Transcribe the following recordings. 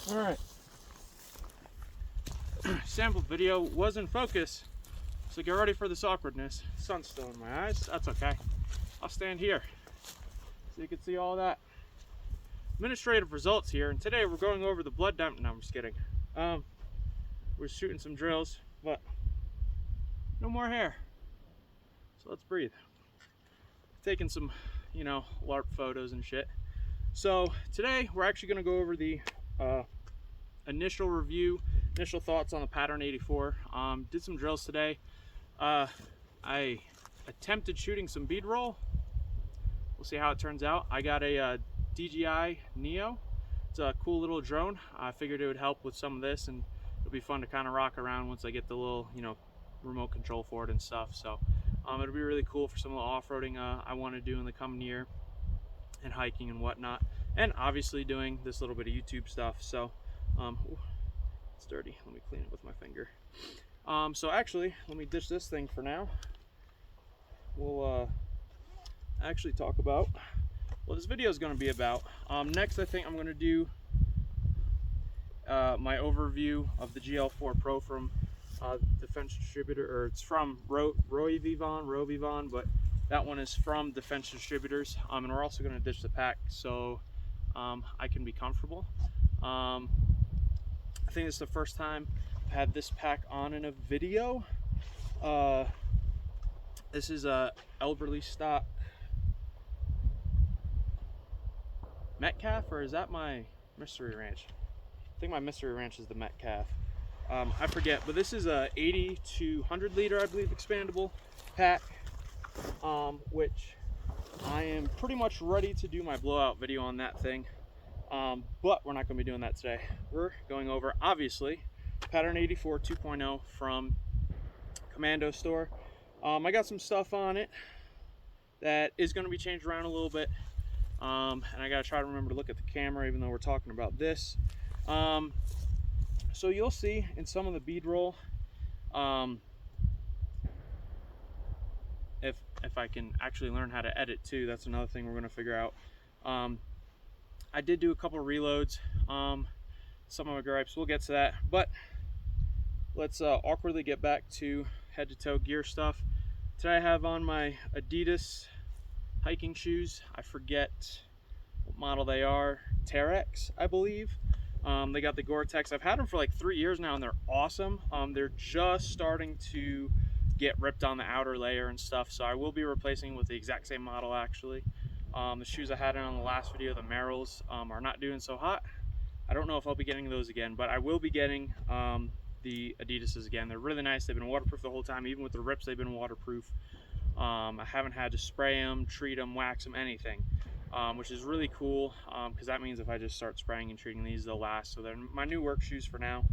All right. Sample video was in focus, so get ready for this awkwardness. Sun's still in my eyes. That's okay. I'll stand here so you can see all that. Administrative results here, and today we're going over the blood dump. No, I'm just kidding. We're shooting some drills, but no more hair. So let's breathe. Taking some, LARP photos and shit. So today we're actually going to go over the initial review, initial thoughts on the Pattern 84. Did some drills today. I attempted shooting some bead roll. We'll see how it turns out. I got a DJI Neo. It's a cool little drone. I figured it would help with some of this, and it'll be fun to kind of rock around once I get the little, remote control for it and stuff. So it'll be really cool for some of the off-roading I want to do in the coming year, and hiking and whatnot, and obviously doing this little bit of YouTube stuff. So ooh, it's dirty. Let me clean it with my finger. So actually, let me ditch this thing for now. We'll actually talk about what this video is going to be about. Next, I think I'm going to do my overview of the GL4 Pro from Defense Distributor, or it's from Rovivon, but that one is from Defense Distributors. And we're also going to ditch the pack so I can be comfortable. I think this is the first time I've had this pack on in a video. This is a elderly stock Metcalf, or is that my Mystery Ranch? I think my Mystery Ranch is the Metcalf. I forget, but this is a 80 to 100 liter, I believe, expandable pack, which I am pretty much ready to do my blowout video on that thing. But we're not going to be doing that today. We're going over, obviously, Pattern 84 2.0 from Kommandostore. I got some stuff on it that is going to be changed around a little bit. And I gotta try to remember to look at the camera even though we're talking about this. So you'll see in some of the bead roll, if I can actually learn how to edit too, that's another thing we're gonna figure out. I did do a couple of reloads, some of my gripes, we'll get to that, but let's awkwardly get back to head to toe gear stuff. Today I have on my Adidas hiking shoes. I forget what model they are. Terex, I believe. They got the Gore-Tex. I've had them for like 3 years now, and they're awesome. They're just starting to get ripped on the outer layer and stuff, so I will be replacing with the exact same model actually. The shoes I had in on the last video, the Merrells, are not doing so hot. I don't know if I'll be getting those again, but I will be getting the Adidas's again. They're really nice. They've been waterproof the whole time. Even with the rips, they've been waterproof. I haven't had to spray them, treat them, wax them, anything, which is really cool, because that means if I just start spraying and treating these, they'll last. So they're my new work shoes for now.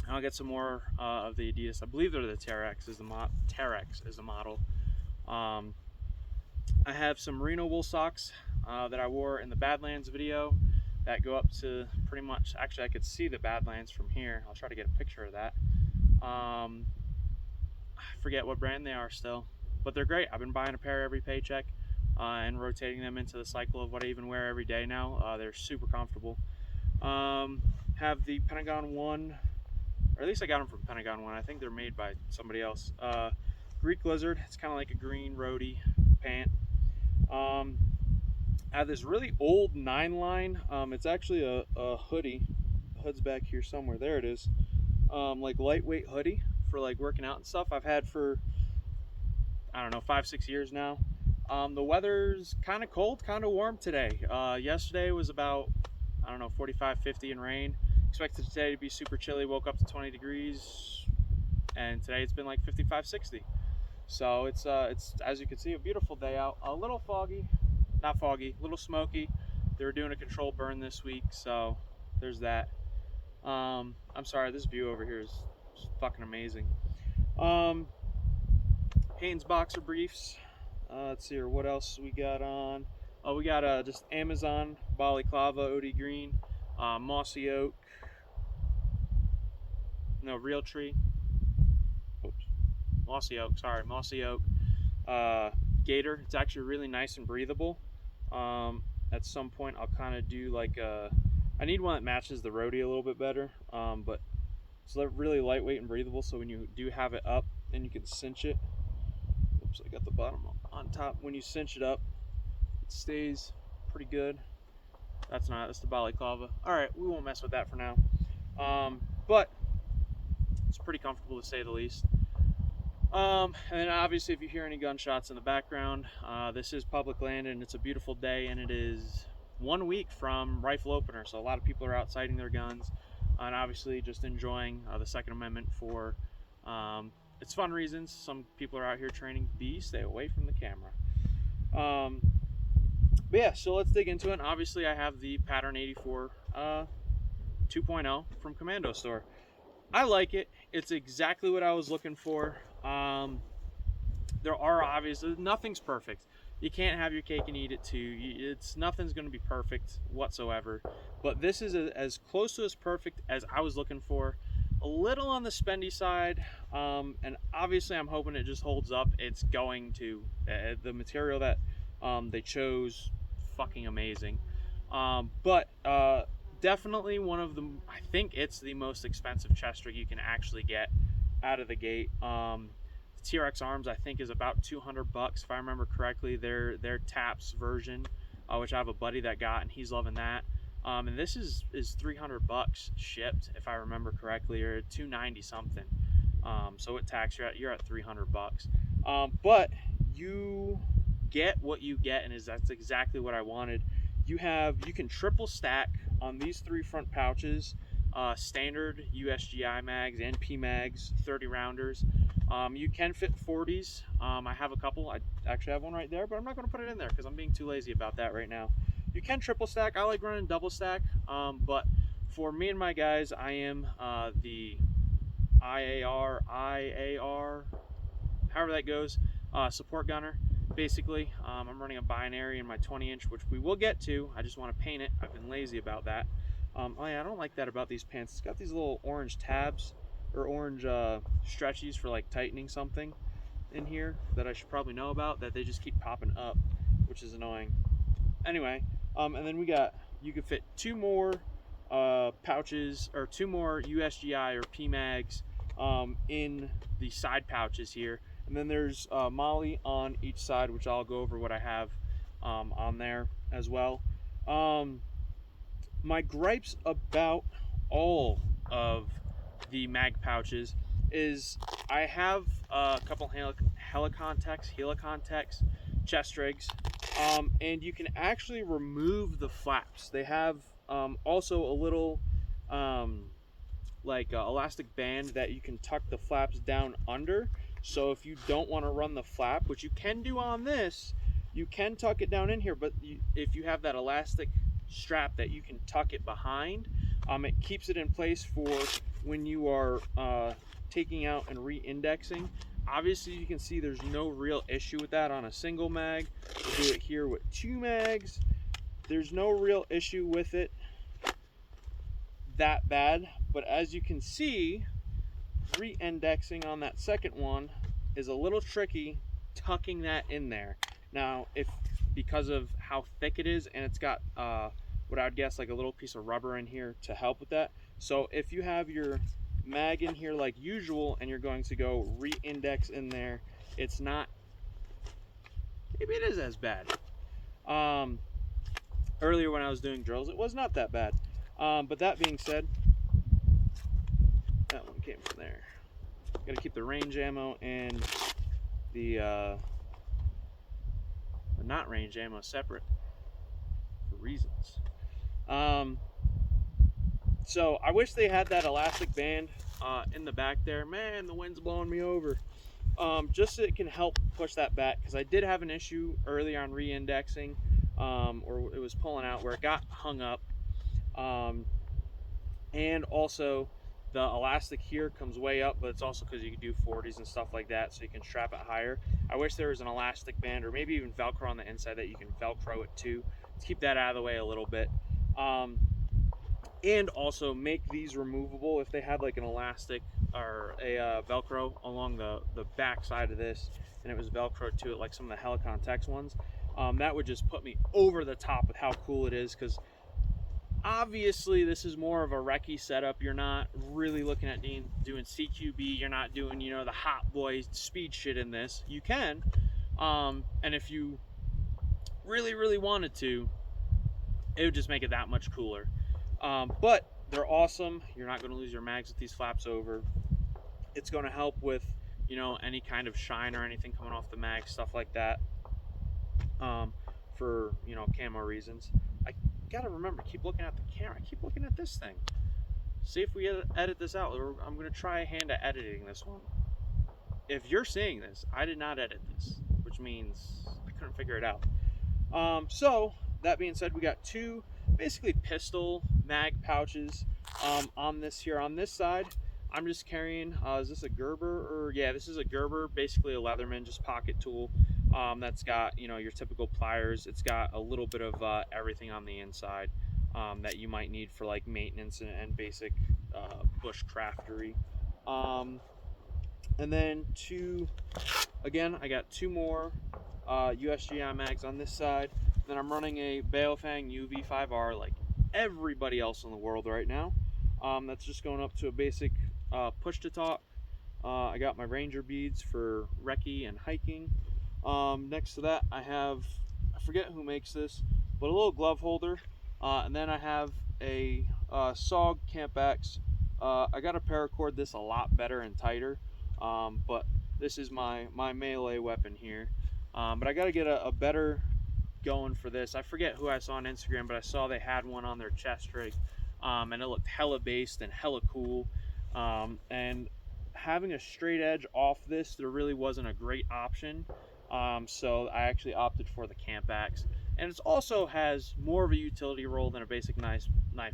I'll get some more of the Adidas. I believe they're the Terex is the model. I have some merino wool socks that I wore in the Badlands video that go up to pretty much, actually I could see the Badlands from here. I'll try to get a picture of that. I forget what brand they are still, but they're great. I've been buying a pair every paycheck and rotating them into the cycle of what I even wear every day now. They're super comfortable. Have the Pentagon One, or at least I got them from Pentagon One. I think they're made by somebody else. Greek Lizard. It's kind of like a green roadie pant. I have this really old 9-line. It's actually a hoodie. The hood's back here somewhere. There it is. Like lightweight hoodie for like working out and stuff. I've had for, I don't know, 5-6 years now. The weather's kind of cold, kind of warm today. Yesterday was about, I don't know, 45-50 and rain. Expected today to be super chilly. Woke up to 20 degrees, and today it's been like 55-60. So it's as you can see, a beautiful day out. A little foggy, not foggy, a little smoky. They were doing a controlled burn this week, so there's that. I'm sorry, this view over here is fucking amazing. Hanes boxer briefs. Let's see here, what else we got on. Oh, we got just Amazon balaclava, OD green, mossy oak, no, real tree. Oops. Mossy oak, sorry, mossy oak. Gator. It's actually really nice and breathable. at some point I'll kind of do like I need one that matches the roadie a little bit better, but it's really lightweight and breathable, so when you do have it up and you can cinch it, oops, I got the bottom on top, when you cinch it up, it stays pretty good. That's the balaclava. Alright, we won't mess with that for now. But it's pretty comfortable to say the least. And then obviously if you hear any gunshots in the background, this is public land and it's a beautiful day, and it is 1 week from rifle opener, so a lot of people are out sighting their guns and obviously just enjoying the Second Amendment for it's fun reasons. Some people are out here training. Stay away from the camera. But yeah, so let's dig into it. And obviously I have the Pattern 84 2.0 from Kommandostore. I like it. It's exactly what I was looking for. There are obviously, nothing's perfect. You can't have your cake and eat it too. Nothing's going to be perfect whatsoever. But this is as close to as perfect as I was looking for. A little on the spendy side, and obviously I'm hoping it just holds up. It's going to. The material that they chose, fucking amazing. But definitely one of the, I think it's the most expensive chest rig you can actually get out of the gate. The TRX Arms I think is about 200 bucks if I remember correctly. Their TAPS version, which I have a buddy that got, and he's loving that. And this is 300 bucks shipped if I remember correctly, or 290 something. So with tax you're at 300 bucks. But you get what you get, and that's exactly what I wanted. You can triple stack on these 3 front pouches, standard USGI mags and P mags, 30 rounders. You can fit 40s. I have a couple. I actually have one right there, but I'm not going to put it in there because I'm being too lazy about that right now. You can triple stack. I like running double stack, but for me and my guys, I am the IAR, however that goes, support gunner. Basically, I'm running a binary in my 20-inch, which we will get to. I just want to paint it. I've been lazy about that. Oh yeah, I don't like that about these pants. It's got these little orange tabs, or orange stretchies for like tightening something in here that I should probably know about, that they just keep popping up, which is annoying. Anyway, and then you could fit 2 more pouches, or 2 more USGI or P mags in the side pouches here. And then there's Molly on each side, which I'll go over what I have on there as well. My gripes about all of the mag pouches is I have a couple Helicontex chest rigs, and you can actually remove the flaps. They have also a little elastic band that you can tuck the flaps down under. So if you don't want to run the flap, which you can do on this, you can tuck it down in here, but if you have that elastic strap that you can tuck it behind, it keeps it in place for when you are taking out and re-indexing. Obviously you can see there's no real issue with that on a single mag. We'll do it here with 2 mags. There's no real issue with it that bad, but as you can see, re-indexing on that second one is a little tricky, tucking that in there. Now, because of how thick it is, and it's got what I would guess like a little piece of rubber in here to help with that. So if you have your mag in here like usual and you're going to go re-index in there, it's not, maybe it is as bad. Earlier when I was doing drills, it was not that bad. But that being said, that one came from there. Got to keep the range ammo and the not range ammo separate for reasons. So I wish they had that elastic band in the back there. Man, the wind's blowing me over. Just so it can help push that back, because I did have an issue earlier on re-indexing, or it was pulling out where it got hung up. And also the elastic here comes way up, but it's also because you can do 40s and stuff like that, so you can strap it higher. I wish there was an elastic band, or maybe even Velcro on the inside that you can Velcro it to keep that out of the way a little bit. And also make these removable if they had like an elastic or a Velcro along the back side of this, and it was Velcro to it like some of the Helicontex ones. That would just put me over the top with how cool it is, because obviously this is more of a recce setup. You're not really looking at doing CQB. You're not doing, you know, the hot boy speed shit in this. You can, and if you really wanted to, it would just make it that much cooler. But they're awesome. You're not going to lose your mags with these flaps over. It's going to help with, you know, any kind of shine or anything coming off the mag, stuff like that, for, you know, camo reasons. I gotta remember, keep looking at the camera, keep looking at this thing. See if we edit this out. I'm gonna try a hand at editing this one. If you're seeing this, I did not edit this, which means I couldn't figure it out. So that being said, we got two basically pistol mag pouches on this here. On this side, I'm just carrying, is this a Gerber? Or yeah, this is a Gerber, basically a Leatherman, just pocket tool. That's got, you know, your typical pliers. It's got a little bit of everything on the inside that you might need for like maintenance and basic bush craftery. And then again, I got two more USGI mags on this side. Then I'm running a Baofeng UV5R like everybody else in the world right now. That's just going up to a basic push to talk. I got my Ranger beads for recce and hiking. Next to that, I have, I forget who makes this, but a little glove holder. And then I have a SOG Camp X. I got to paracord this a lot better and tighter, but this is my melee weapon here. But I got to get a better going for this. I forget who I saw on Instagram, but I saw they had one on their chest rig, and it looked hella based and hella cool. And having a straight edge off this, there really wasn't a great option. So I actually opted for the Camp Axe, and it also has more of a utility role than a basic knife.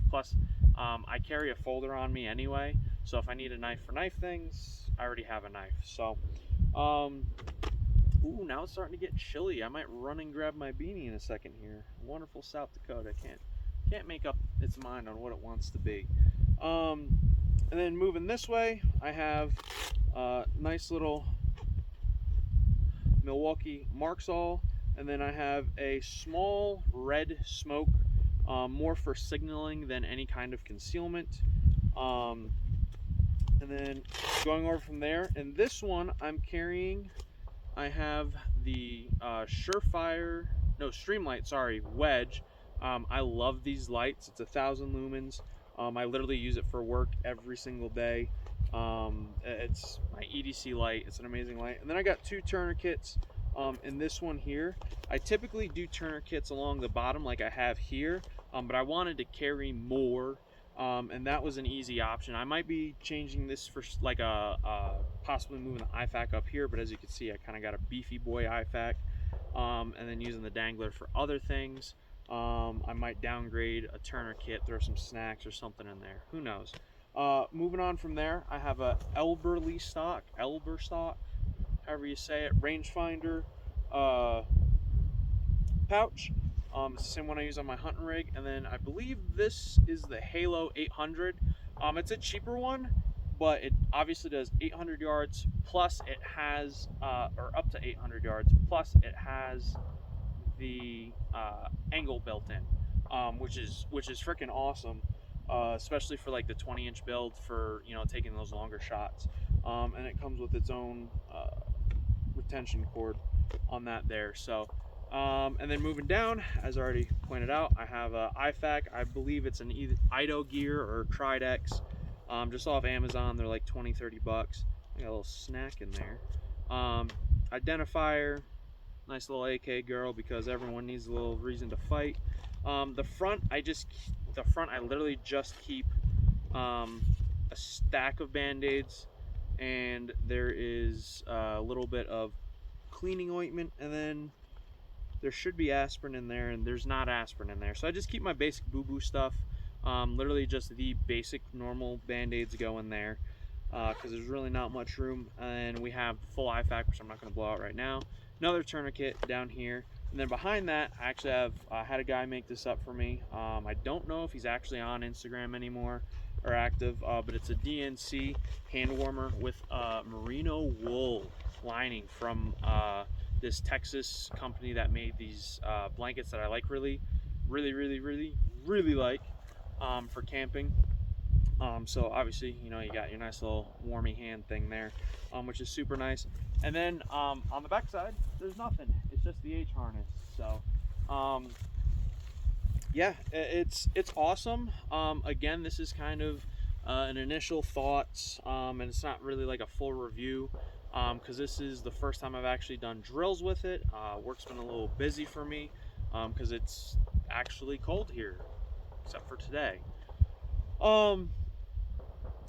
Plus, I carry a folder on me anyway, so if I need a knife for knife things, I already have a knife. So, ooh, now it's starting to get chilly. I might run and grab my beanie in a second here. Wonderful South Dakota can't make up its mind on what it wants to be. And then moving this way, I have a nice little Milwaukee Marksall, and then I have a small red smoke, more for signaling than any kind of concealment. And then going over from there, and this one I'm carrying, I have the Streamlight, sorry, wedge. I love these lights. It's 1,000 lumens. I literally use it for work every single day. It's my EDC light. It's an amazing light. And then I got two Turner kits in this one here. I typically do Turner kits along the bottom like I have here, but I wanted to carry more, and that was an easy option. I might be changing this for like possibly moving the IFAK up here, but as you can see, I kind of got a beefy boy IFAK, and then using the dangler for other things. I might downgrade a Turner kit, throw some snacks or something in there. Who knows? Moving on from there, I have a Elber stock, however you say it, rangefinder pouch. It's the same one I use on my hunting rig. And then I believe this is the Halo 800. It's a cheaper one, but it obviously does 800 yards, plus it has, or up to 800 yards, plus it has the angle built in, which is freaking awesome, especially for like the 20-inch build for, you know, taking those longer shots. And it comes with its own retention cord on that there. So and then moving down, as I already pointed out, I have a IFAK. I believe it's an either Ido Gear or Cridex, just off Amazon. They're like 20-30 bucks. I got a little snack in there. Identifier, nice little AK girl, because everyone needs a little reason to fight. The front I literally just keep a stack of band-aids, and there is a little bit of cleaning ointment, and then there should be aspirin in there, and there's not aspirin in there. So I just keep my basic boo-boo stuff, literally just the basic normal band-aids go in there, because there's really not much room. And we have full IFAK, which I'm not going to blow out right now. Another tourniquet down here, and then behind that, I actually have had a guy make this up for me. I don't know if he's actually on Instagram anymore or active, but it's a DNC hand warmer with merino wool lining from this Texas company that made these blankets that I like really like for camping. So obviously, you know, you got your nice little warmy hand thing there, which is super nice. And then on the back side, there's nothing. It's just the H harness. So yeah, it's awesome. Again, this is kind of an initial thoughts, and it's not really like a full review, because this is the first time I've actually done drills with it. Work's been a little busy for me because it's actually cold here, except for today.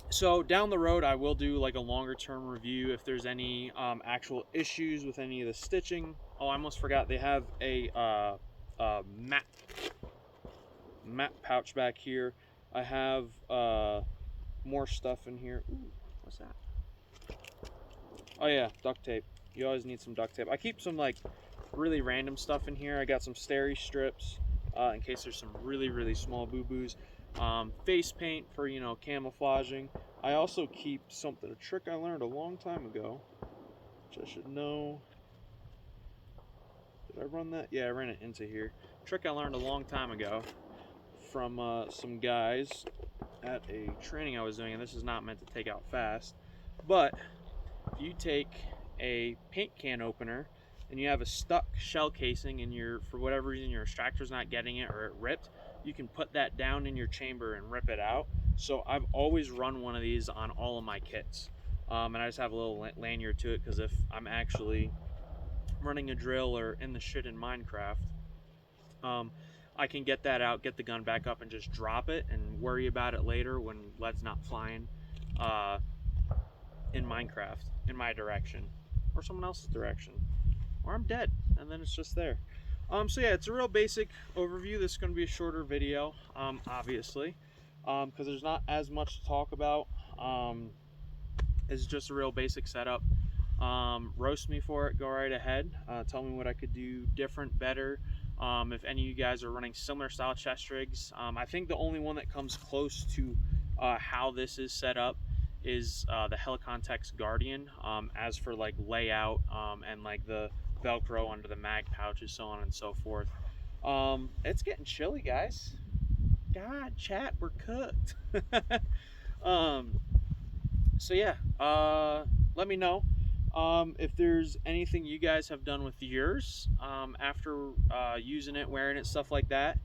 So down the road, I will do like a longer term review if there's any actual issues with any of the stitching. Oh, I almost forgot, they have a mat pouch back here. I have more stuff in here. Ooh, what's that? Oh yeah, duct tape. You always need some duct tape. I keep some like really random stuff in here. I got some steri strips in case there's some really small boo-boos. Face paint for, you know, camouflaging. I also keep something, a trick I learned a long time ago, which I should know. Did I run that? Yeah, I ran it into here. Trick I learned a long time ago from some guys at a training I was doing, and this is not meant to take out fast, but if you take a paint can opener and you have a stuck shell casing and for whatever reason your extractor's not getting it or it ripped, you can put that down in your chamber and rip it out. So I've always run one of these on all of my kits, and I just have a little lanyard to it because if I'm actually running a drill or in the shit in Minecraft, I can get that out, get the gun back up, and just drop it and worry about it later when lead's not flying in Minecraft in my direction or someone else's direction, or I'm dead and then it's just there. So yeah, it's a real basic overview. This is going to be a shorter video, obviously, because there's not as much to talk about. It's just a real basic setup. Roast me for it, go right ahead. Tell me what I could do different, better. If any of you guys are running similar style chest rigs, I think the only one that comes close to how this is set up is the Helicontex Guardian. As for like layout and like the Velcro under the mag pouches, so on and so forth. It's getting chilly, guys. God, chat, we're cooked. So yeah, let me know if there's anything you guys have done with yours after using it, wearing it, stuff like that.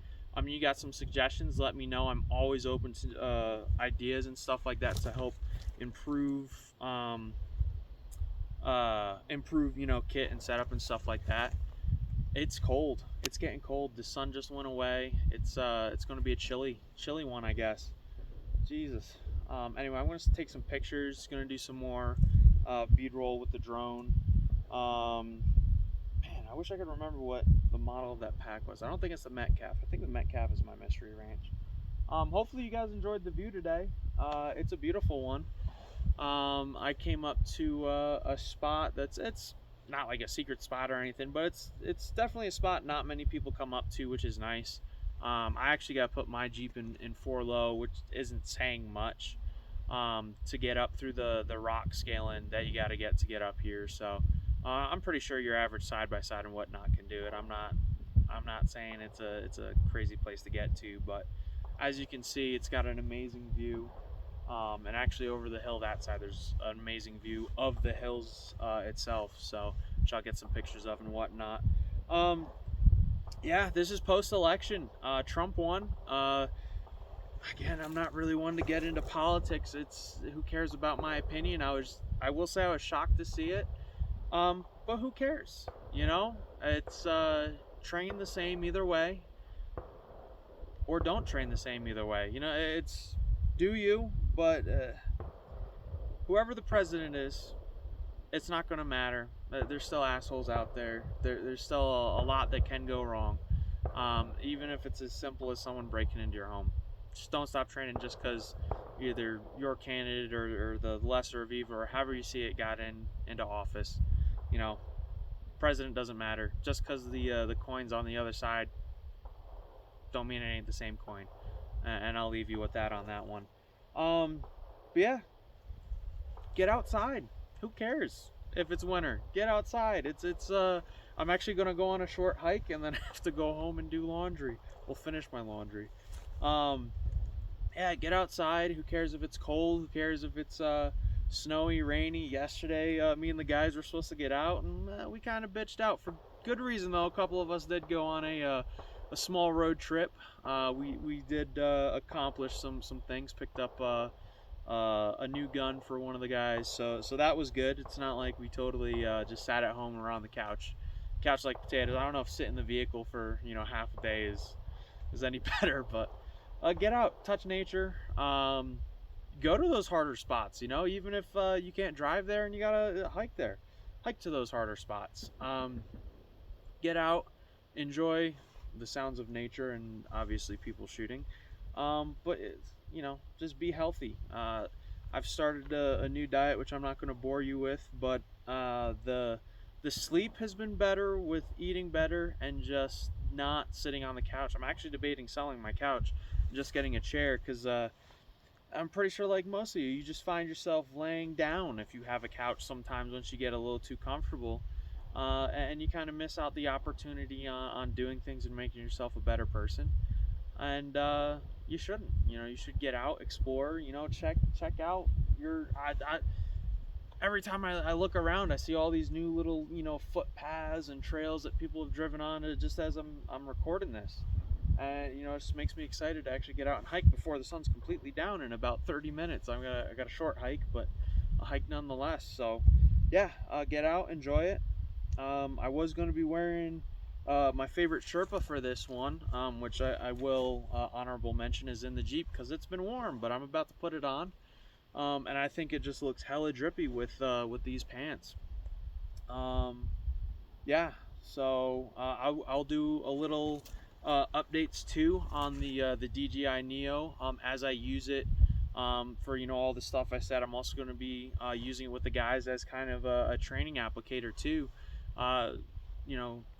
You got some suggestions, let me know. I'm always open to ideas and stuff like that to help improve you know, kit and setup and stuff like that. It's cold. It's getting cold. The sun just went away. It's going to be a chilly one, I guess. Jesus. Anyway, I'm going to take some pictures. Going to do some more B-roll with the drone. Man, I wish I could remember what the model of that pack was. I don't think it's the Metcalf. I think the Metcalf is my mystery ranch. Hopefully you guys enjoyed the view today. It's a beautiful one. I came up to a spot it's not like a secret spot or anything, but it's definitely a spot not many people come up to, which is nice. I actually got to put my Jeep in 4 low, which isn't saying much, to get up through the rock scaling that you got to get up here. So I'm pretty sure your average side-by-side and whatnot can do it. I'm not saying it's a crazy place to get to, but as you can see, it's got an amazing view. And actually over the hill that side, there's an amazing view of the hills itself, so which I'll get some pictures of and whatnot. Yeah, this is post-election. Trump won. Again, I'm not really one to get into politics. It's who cares about my opinion. I will say I was shocked to see it, but who cares? You know, it's train the same either way, or don't train the same either way. You know, it's do you, but whoever the president is, it's not going to matter. There's still assholes out there. There's still a lot that can go wrong, even if it's as simple as someone breaking into your home. Just don't stop training just because either your candidate or the lesser of evil, or however you see it, got into office. You know, president doesn't matter. Just because the coin's on the other side don't mean it ain't the same coin. And I'll leave you with that on that one. But yeah, get outside. Who cares? if it's winter. Get outside. I'm actually gonna go on a short hike and then have to go home and do laundry. We'll finish my laundry. Um, yeah, get outside. Who cares if it's cold? Who cares if it's snowy, rainy? Yesterday, me and the guys were supposed to get out, and we kind of bitched out for good reason though. A couple of us did go on a small road trip. We did accomplish some things. Picked up a new gun for one of the guys, so that was good. It's not like we totally just sat at home around the couch like potatoes. I don't know if sitting in the vehicle for half a day is any better, but get out, touch nature, go to those harder spots. Even if you can't drive there and you gotta hike there, hike to those harder spots. Get out, enjoy the sounds of nature and obviously people shooting. But just be healthy. I've started a new diet, which I'm not going to bore you with, but the sleep has been better with eating better and just not sitting on the couch. I'm actually debating selling my couch, just getting a chair, because I'm pretty sure, like most of you, you just find yourself laying down if you have a couch sometimes once you get a little too comfortable. And you kind of miss out the opportunity on doing things and making yourself a better person. And you shouldn't. You should get out, explore. Check out your. Every time I look around, I see all these new little footpaths and trails that people have driven on. Just as I'm recording this, and it just makes me excited to actually get out and hike before the sun's completely down in about 30 minutes. I got a short hike, but a hike nonetheless. So yeah, get out, enjoy it. I was going to be wearing my favorite Sherpa for this one, which I will honorable mention is in the Jeep because it's been warm, but I'm about to put it on, and I think it just looks hella drippy with these pants. Yeah, so I'll do a little updates too on the DJI Neo as I use it. For all the stuff I said. I'm also going to be using it with the guys as kind of a training applicator too.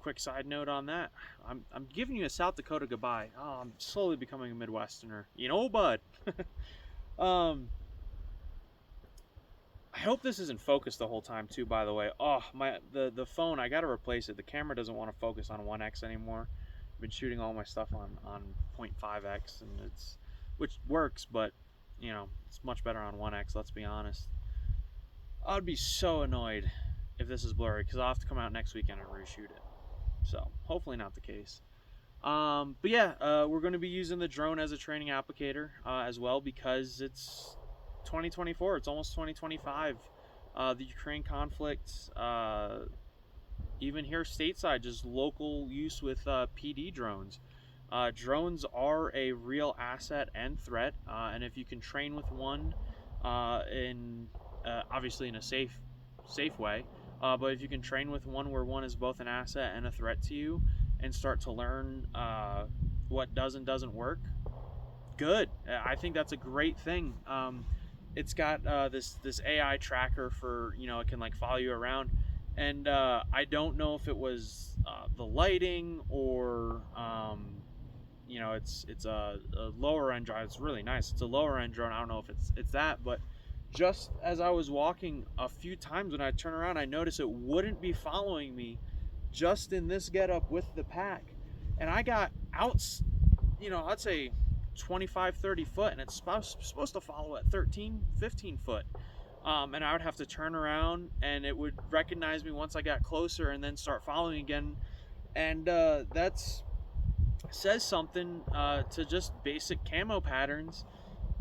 Quick side note on that. I'm giving you a South Dakota goodbye. Oh, I'm slowly becoming a Midwesterner. Bud. I hope this isn't focused the whole time too, by the way. Oh, the phone, I got to replace it. The camera doesn't want to focus on 1x anymore. I've been shooting all my stuff on 0.5x, and which works, but it's much better on 1x, let's be honest. I'd be so annoyed if this is blurry, because I'll have to come out next weekend and reshoot it. So, hopefully not the case. But yeah, we're going to be using the drone as a training applicator as well, because it's 2024, it's almost 2025. The Ukraine conflict, even here stateside, just local use with PD drones. Drones are a real asset and threat, and if you can train with one obviously in a safe way, but if you can train with one where one is both an asset and a threat to you, and start to learn what does and doesn't work, good. I think that's a great thing. It's got this AI tracker for it can like follow you around, and I don't know if it was the lighting or it's a lower end drone. It's really nice. It's a lower end drone. I don't know if it's that, but just as I was walking a few times, when I turn around, I noticed it wouldn't be following me just in this getup with the pack, and I got out, I'd say 25-30 foot, and it's supposed to follow at 13-15 foot, and I would have to turn around and it would recognize me once I got closer and then start following again. And that's says something to just basic camo patterns,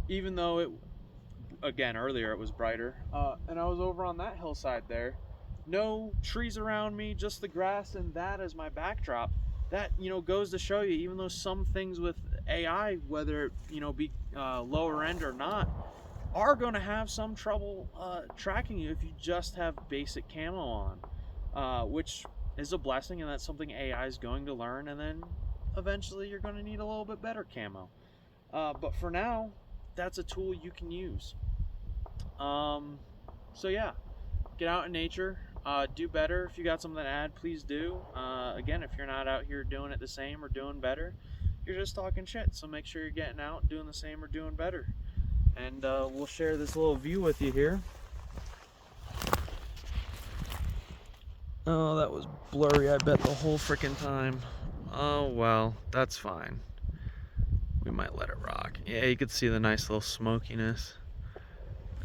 even though earlier it was brighter, and I was over on that hillside there, no trees around me, just the grass and that as my backdrop. That goes to show you, even though some things with AI, whether it be lower end or not, are going to have some trouble tracking you if you just have basic camo on, which is a blessing, and that's something AI is going to learn, and then eventually you're going to need a little bit better camo. But for now, that's a tool you can use. So yeah, get out in nature, do better. If you got something to add, please do. Again, if you're not out here doing it the same or doing better, you're just talking shit. So make sure you're getting out, doing the same or doing better. And we'll share this little view with you here. Oh, that was blurry, I bet, the whole freaking time. Oh, well, that's fine. We might let it rock. Yeah, you could see the nice little smokiness.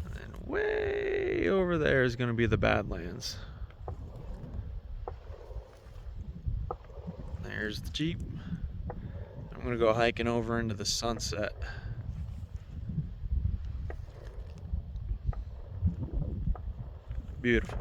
And then way over there is going to be the Badlands. There's the Jeep. I'm going to go hiking over into the sunset. Beautiful.